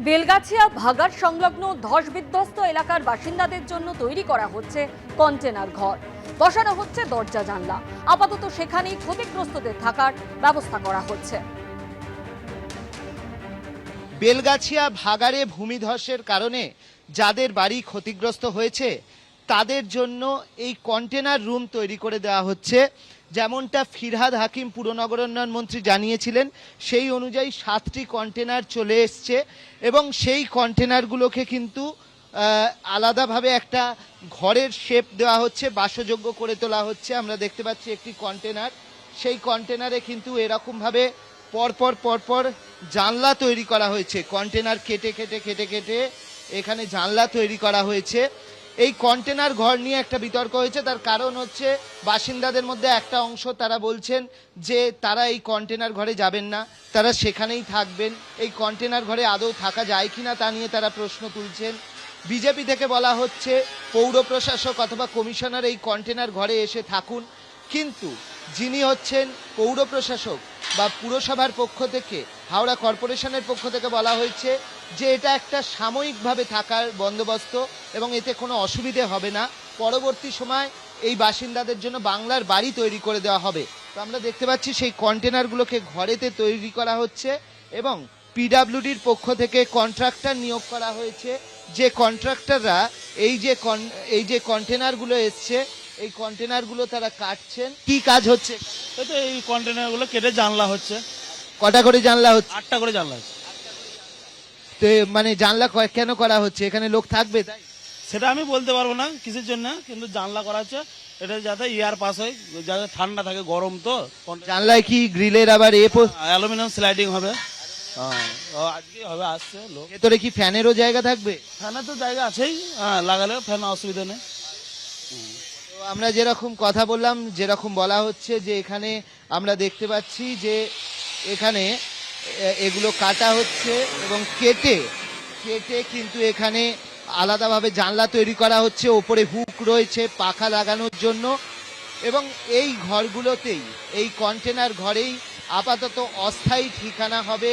বেলগাছিয়া ভাগাড় সংলগ্ন ধস বিধ্বস্ত এলাকার বাসিন্দাদের জন্য তৈরি করা হচ্ছে কন্টেনার ঘর। বসানো হচ্ছে দরজা জানলা। আপাতত সেখানেই ক্ষতিগ্রস্তদের থাকার ব্যবস্থা করা হচ্ছে। বেলগাছিয়া ভাগাড়ে ভূমিধসের কারণে যাদের বাড়ি ক্ষতিগ্রস্ত হয়েছে তাদের জন্য এই কন্টেনার রুম তৈরি করে দেওয়া হচ্ছে। যেমনটা ফিরহাদ হাকিম পুর নগরোন্নয়ন মন্ত্রী জানিয়েছিলেন, সেই অনুযায়ী 7টি কন্টেনার চলে এসছে এবং সেই কন্টেনারগুলোকে কিন্তু আলাদাভাবে একটা ঘরের শেপ দেওয়া হচ্ছে, বাসযোগ্য করে তোলা হচ্ছে। আমরা দেখতে পাচ্ছি একটি কন্টেনার, সেই কন্টেনারে কিন্তু এরকমভাবে পরপর জানলা তৈরি করা হয়েছে। কন্টেনার কেটে কেটে কেটে কেটে এখানে জানলা তৈরি করা হয়েছে। এই কন্টেনার ঘর নিয়ে একটা বিতর্ক হয়েছে, তার কারণ হচ্ছে বাসিন্দাদের মধ্যে একটা অংশ তারা বলছেন যে তারা এই কন্টেনার ঘরে যাবেন না, তারা সেখানেই থাকবেন। এই কন্টেনার ঘরে আদৌ থাকা যায় কিনা তা নিয়ে তারা প্রশ্ন তুলছেন। বিজেপি থেকে বলা হচ্ছে পৌর প্রশাসক অথবা কমিশনার এই কন্টেনার ঘরে এসে থাকুন, কিন্তু যিনি হচ্ছেন পৌর প্রশাসক বা পুরসভার পক্ষ থেকে, হাওড়া কর্পোরেশনের পক্ষ থেকে বলা হয়েছে যে এটা একটা সাময়িকভাবে থাকার বন্দোবস্ত এবং এতে কোনো অসুবিধে হবে না। পরবর্তী সময় এই বাসিন্দাদের জন্য বাংলার বাড়ি তৈরি করে দেওয়া হবে। তো আমরা দেখতে পাচ্ছি সেই কন্টেনারগুলোকে ঘরেতে তৈরি করা হচ্ছে এবং পিডাব্লিউডির পক্ষ থেকে কন্ট্রাক্টর নিয়োগ করা হয়েছে। যে কন্ট্রাক্টররা এই যে কন্টেনারগুলো এসছে, এই কন্টেনারগুলো তারা কাটছেন। কি কাজ হচ্ছে? এই কন্টেনারগুলো কেটে জানলা হচ্ছে। কটা করে জানলা হচ্ছে? 8টা করে জানলা হচ্ছে। তো মানে জানলা কেন করা হচ্ছে? এখানে লোক থাকবে তাই? সেটা আমি বলতে পারবো না কিসের জন্য, কিন্তু জানলা করা হচ্ছে এটা যাতে এয়ার পাস হয়, যাতে ঠান্ডা থাকে, গরম তো। জানলায় কি গ্রিলের আবার অ্যালুমিনিয়াম স্লাইডিং হবে। আজকে হবে, আসছে লোক। ভেতরে কি ফ্যানেরও জায়গা থাকবে? ফ্যানের তো জায়গা আছেই, লাগালে ফ্যান অসুবিধা নেই। তো আমরা যেরকম কথা বললাম, যেরকম বলা হচ্ছে যে এখানে আমরা দেখতে পাচ্ছি যে এখানে এগুলো কাটা হচ্ছে এবং কেটে কিন্তু এখানে আলাদাভাবে জানলা তৈরি করা হচ্ছে। ওপরে হুক রয়েছে পাখা লাগানোর জন্য এবং এই ঘরগুলোতেই, এই কন্টেনার ঘরেই আপাতত অস্থায়ী ঠিকানা হবে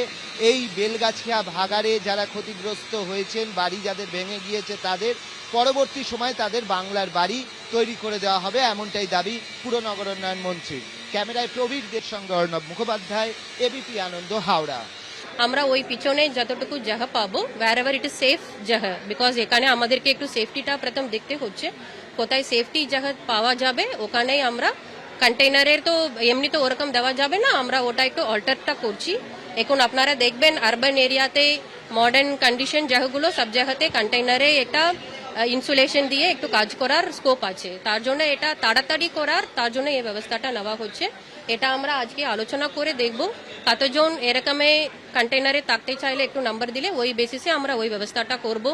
এই বেলগাছিয়া ভাগাড়ে যারা ক্ষতিগ্রস্ত হয়েছেন, বাড়ি যাদের ভেঙে গিয়েছে তাদের। পরবর্তী সময় তাদের বাংলার বাড়ি তৈরি করে দেওয়া হবে, এমনটাই দাবি পুর নগরোন্নয়ন মন্ত্রী। ক্যামেরায় প্রবীরদের সঙ্গে অর্ণব মুখোপাধ্যায়, এবিপি আনন্দ, হাওড়া। আমরা ওই পিছনে যতটুকু জায়গা পাবো, wherever it is safe জায়গা, বিকজ এখানে আমাদেরকে একটু সেফটিটা প্রথম দেখতে হচ্ছে, কোথায় সেফটি জায়গা পাওয়া যাবে ওখানেই আমরা কন্টেইনারের তো এমনি তো ওরকম দেওয়া যাবে না, আমরা ওটা একটু অল্টারটা করছি। এখন আপনারা দেখবেন আরবান এরিয়াতে মডার্ন কন্ডিশন জায়গাগুলো সব জায়গাতে কন্টেইনারে একটা ইনসুলেশন দিয়ে একটু কাজ করার স্কোপ আছে, তার জন্য এটা তাড়াতাড়ি করার, তার জন্য এই ব্যবস্থাটা নেওয়া হচ্ছে। এটা আমরা আজকে আলোচনা করে দেখব কতজন এরকমে কন্টেইনারে থাকতে চাইলে একটু নাম্বার দিলে ওই বেসিসে আমরা ওই ব্যবস্থাটা করব।